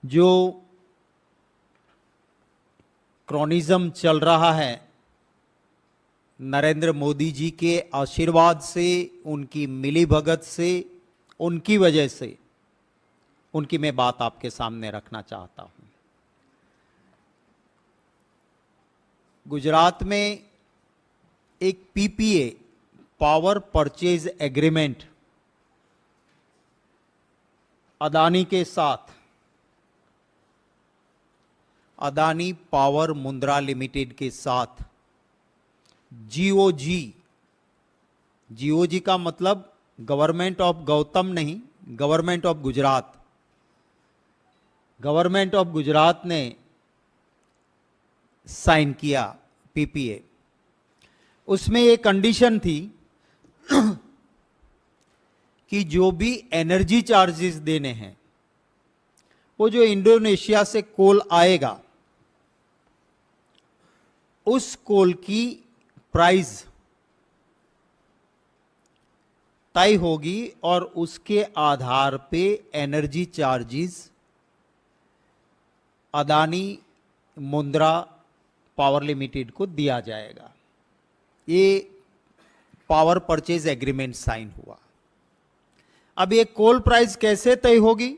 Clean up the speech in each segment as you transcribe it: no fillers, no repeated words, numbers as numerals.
जो क्रॉनिज्म चल रहा है, नरेंद्र मोदी जी के आशीर्वाद से, उनकी मिलीभगत से, उनकी वजह से, उनकी मैं बात आपके सामने रखना चाहता हूं। गुजरात में एक PPA, power purchase agreement, Adani के साथ, अदानी पावर मुंद्रा लिमिटेड के साथ जीओजी, जीओजी का मतलब गवर्नमेंट ऑफ गौतम नहीं, government of Gujarat, government of Gujarat ने साइन किया पीपीए। उसमें एक कंडीशन थी कि जो भी एनर्जी चार्जेस देने हैं, वो जो इंडोनेशिया से कोल आएगा, उस कोल की प्राइस तय होगी और उसके आधार पे energy charges Adani Mundra power limited को दिया जाएगा। ये पावर परचेज एग्रीमेंट साइन हुआ। अब ये कोल प्राइस कैसे तय होगी,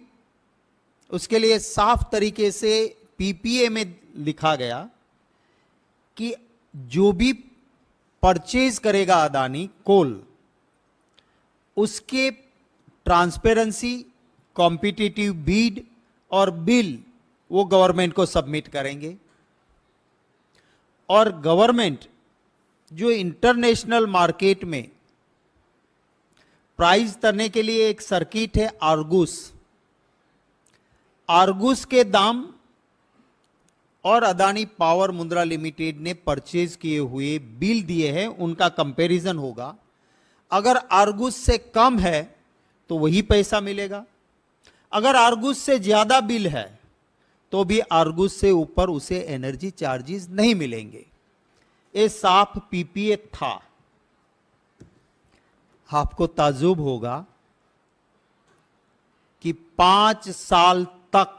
उसके लिए साफ तरीके से पीपीए में लिखा गया कि जो भी परचेज करेगा अदानी कोल, उसके ट्रांसपेरेंसी, कॉम्पिटिटिव बीड और बिल वो गवर्नमेंट को सबमिट करेंगे। और गवर्नमेंट जो इंटरनेशनल मार्केट में प्राइस करने के लिए एक सर्किट है आर्गुस, आर्गुस के दाम और अदानी पावर मुंद्रा लिमिटेड ने परचेज किए हुए बिल दिए हैं, उनका कंपैरिजन होगा। अगर आर्गुस से कम है तो वही पैसा मिलेगा, अगर आर्गुस से ज्यादा बिल है तो भी आर्गुस से ऊपर उसे एनर्जी चार्जेस नहीं मिलेंगे। ये साफ पीपीए था। आपको ताज्जुब होगा कि 5 साल तक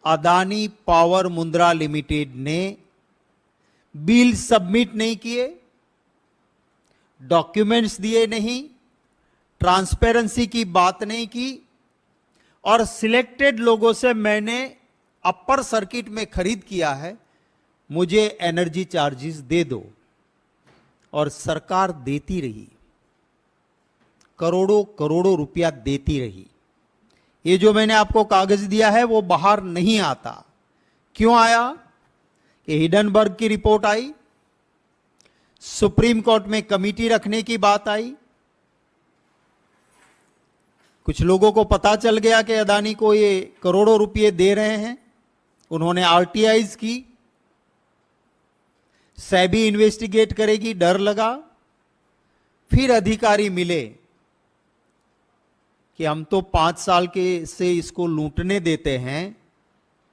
अदानी पावर मुंद्रा लिमिटेड ने बिल सबमिट नहीं किए, डॉक्यूमेंट्स दिए नहीं, ट्रांसपेरेंसी की बात नहीं की, और सिलेक्टेड लोगों से मैंने अपर सर्किट में खरीद किया है, मुझे एनर्जी चार्जेस दे दो। और सरकार देती रही, करोड़ों करोड़ों रुपया देती रही। ये जो मैंने आपको कागज दिया है वो बाहर नहीं आता। क्यों आया? कि हिडनबर्ग की रिपोर्ट आई, सुप्रीम कोर्ट में कमेटी रखने की बात आई, कुछ लोगों को पता चल गया कि अदानी को ये करोड़ों रुपए दे रहे हैं, उन्होंने आरटीआईज की, सेबी इन्वेस्टिगेट करेगी, डर लगा। फिर अधिकारी मिले कि हम तो 5 साल के से इसको लूटने देते हैं,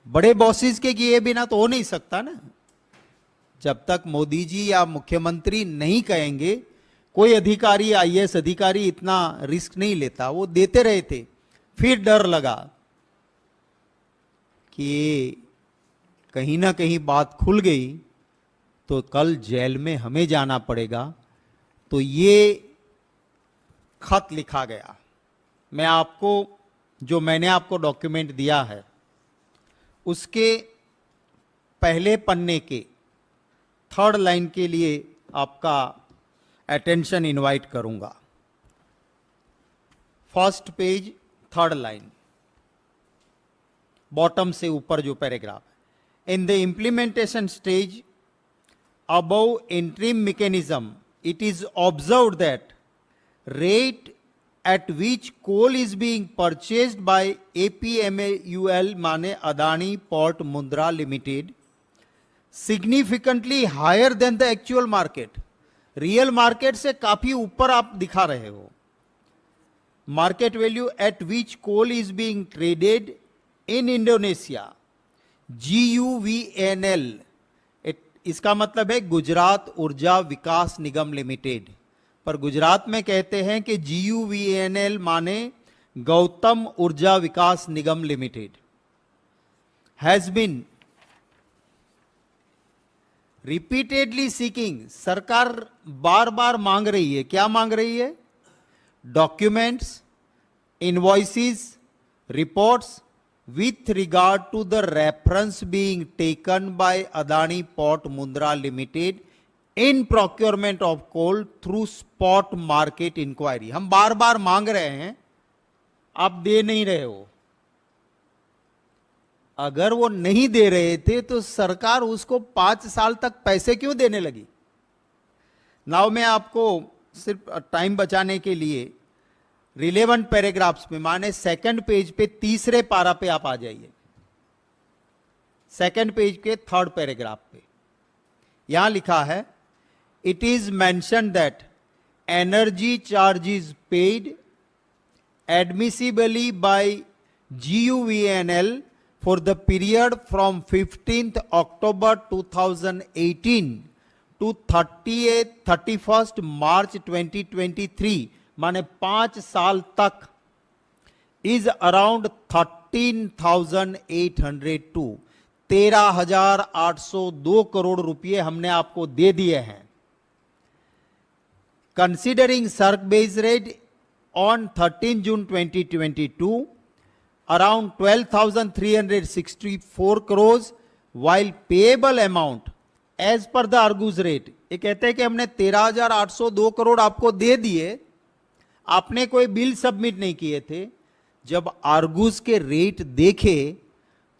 बड़े बॉसेस के किए बिना तो हो नहीं सकता ना। जब तक मोदी जी या मुख्यमंत्री नहीं कहेंगे, कोई अधिकारी, आईएएस अधिकारी इतना रिस्क नहीं लेता। वो देते रहे थे। फिर डर लगा कि कहीं ना कहीं बात खुल गई तो कल जेल में हमें जाना पड़ेगा। तो ये खत लिखा गया। मैं आपको, जो मैंने आपको डॉक्यूमेंट दिया है, उसके पहले पन्ने के 3rd लाइन के लिए आपका अटेंशन इनवाइट करूंगा। 1st page 3rd line, bottom से ऊपर जो पैराग्राफ है। In the implementation stage above interim mechanism, it is observed that rate at which coal is being purchased by APMAUL माने Adani port Mundra limited significantly higher than the actual market, real market से काफी ऊपर आप दिखा रहे हो। Market value at which coal is being traded in Indonesia, GUVNL, इसका मतलब है गुजरात ऊर्जा विकास निगम लिमिटेड, पर गुजरात में कहते हैं कि GUVNL माने Gautam Urja Vikas Nigam limited has been repeatedly seeking, सरकार बार बार मांग रही है, क्या मांग रही है? Documents, invoices, reports with regard to the reference being taken by Adani Port Mundra Limited in procurement of coal through spot market inquiry. हम बार बार मांग रहे हैं, आप दे नहीं रहे हो। अगर वो नहीं दे रहे थे तो सरकार उसको 5 साल तक पैसे क्यों देने लगी? नाउ मैं आपको सिर्फ टाइम बचाने के लिए रिलेवेंट पैराग्राफ्स में, माने सेकंड पेज पे तीसरे पारा पे आप आ जाइए, सेकंड पेज के थर्ड पैराग्राफ पे यहां लिखा है, it is mentioned that energy charges paid admissibly by GUVNL for the period from 15th October 2018 to 31st March 2023, माने 5 साल तक, इज अराउंड 13,802, 13,802 करोड़ रुपए हमने आपको दे दिए हैं। Considering CERC base rate on 13 June 2022 around 12,364 crores, while payable amount as per the Argus rate, ये कहते हैं कि हमने 13,802 करोड़ आपको दे दिए, आपने कोई बिल सबमिट नहीं किए थे। जब आर्गूस के रेट देखे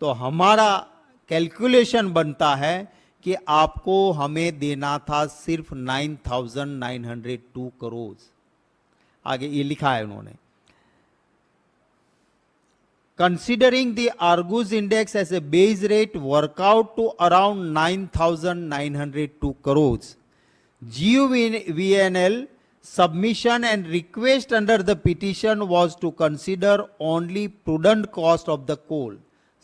तो हमारा कैलकुलेशन बनता है कि आपको हमें देना था सिर्फ 9,902 करोड़। आगे ये लिखा है उन्होंने, considering the Argus index as a base rate work out to around 9,902 crore, GUVNL submission and request under the petition was to consider only prudent cost of the coal.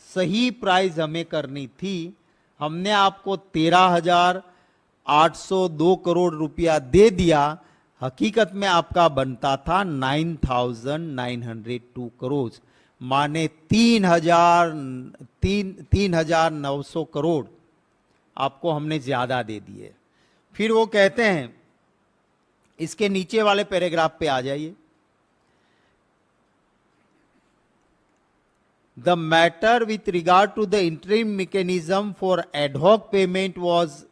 सही प्राइस हमें करनी थी, हमने आपको 13,802 करोड़ रुपया दे दिया, हकीकत में आपका बनता था 9,902 करोड़, माने 3,900 करोड़ आपको हमने ज्यादा दे दिए। फिर वो कहते हैं, इसके नीचे वाले पैराग्राफ पे आ जाइए, the matter with regard to the interim mechanism for ad hoc payment was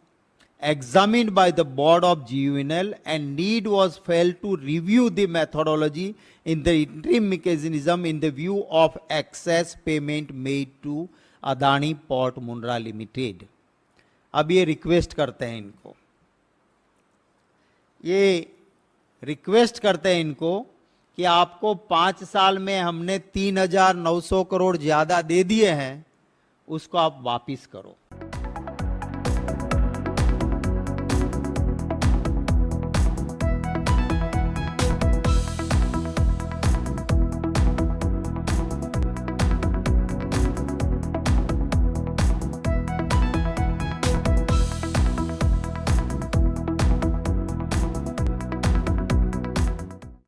examined by the board of GUVNL and need was failed to review the methodology in the interim mechanism in the view of excess payment made to Adani port Mundra limited. अब ये request करते हैं इनको, ये request करते हैं इनको कि आपको 5 साल में हमने 3,900 करोड़ ज्यादा दे दिए हैं, उसको आप वापिस करो।